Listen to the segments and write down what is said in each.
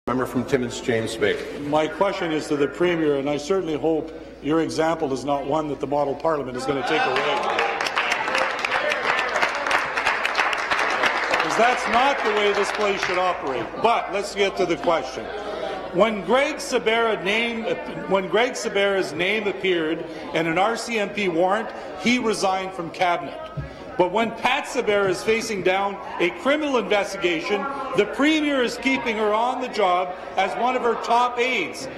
Member from Timmins-James Bay. My question is to the Premier, and I certainly hope your example is not one that the model parliament is going to take away. Because that's not the way this place should operate. But let's get to the question. When Greg Sorbarra's name appeared in an RCMP warrant, he resigned from cabinet. But when Pat Sorbarra is facing down a criminal investigation, the Premier is keeping her on the job as one of her top aides.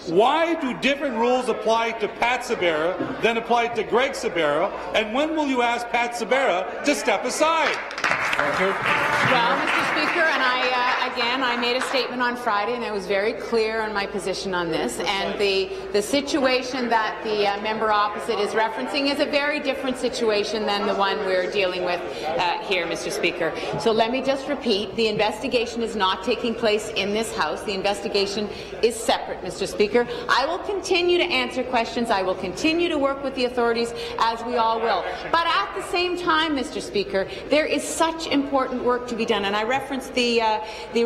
Why do different rules apply to Pat Sorbarra than apply to Greg Sorbarra? And when will you ask Pat Sorbarra to step aside? Thank you. Well, Mr. Speaker, and I made a statement on Friday, and I was very clear on my position on this. And the situation that the member opposite is referencing is a very different situation than the one we're dealing with here, Mr. Speaker. So let me just repeat: the investigation is not taking place in this House. The investigation is separate, Mr. Speaker. I will continue to answer questions. I will continue to work with the authorities, as we all will. But at the same time, Mr. Speaker, there is such important work to be done, and I referenced the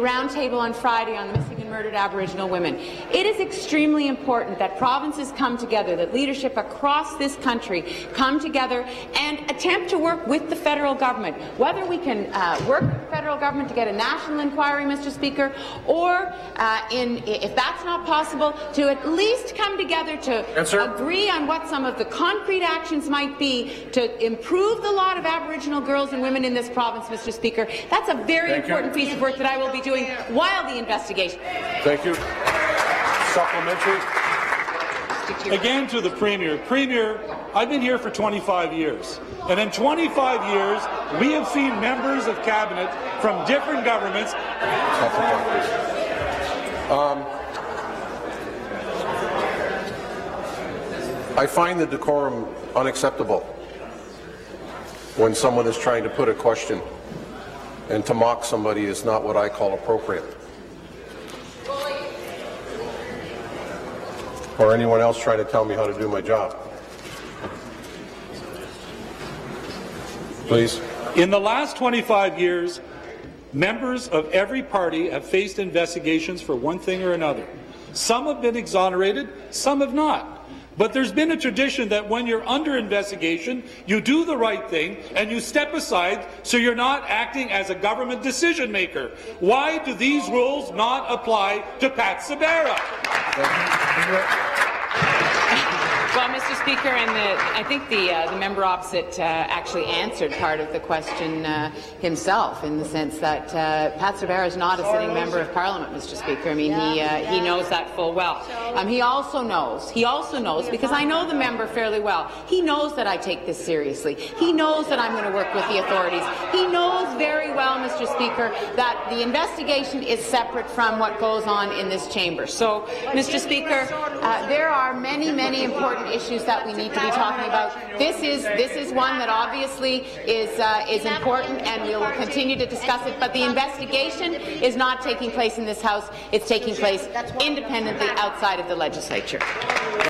roundtable on Friday on the missing and murdered Aboriginal women. It is extremely important that provinces come together, that leadership across this country come together and attempt to work with the federal government. Whether we can work with the federal government to get a national inquiry, Mr. Speaker, or if that's not possible, to at least come together to agree on what some of the concrete actions might be to improve the lot of Aboriginal girls and women in this province, Mr. Speaker. That's a very important piece of work that I will be doing while the investigation. Thank you. Supplementary. Again to the Premier. Premier, I've been here for 25 years, and in 25 years we have seen members of Cabinet from different governments. I find the decorum unacceptable when someone is trying to put a question, and to mock somebody is not what I call appropriate. Or anyone else trying to tell me how to do my job. Please. In the last 25 years, members of every party have faced investigations for one thing or another. Some have been exonerated, some have not. But there's been a tradition that when you're under investigation, you do the right thing and you step aside so you're not acting as a government decision maker. Why do these rules not apply to Pat Sorbarra? Well, Mr. Speaker, and I think the member opposite actually answered part of the question himself, in the sense that Pat Sorbarra is not a sitting member of Parliament, Mr. Speaker. I mean, he knows that full well. He also knows, because I know the member fairly well, he knows that I take this seriously. He knows that I'm going to work with the authorities. He knows very well, Mr. Speaker, that the investigation is separate from what goes on in this chamber. So, Mr. Speaker, there are many, many important issues that we need to be talking about. This is one that obviously is important, and we will continue to discuss it. But the investigation is not taking place in this House; it's taking place independently outside of the legislature.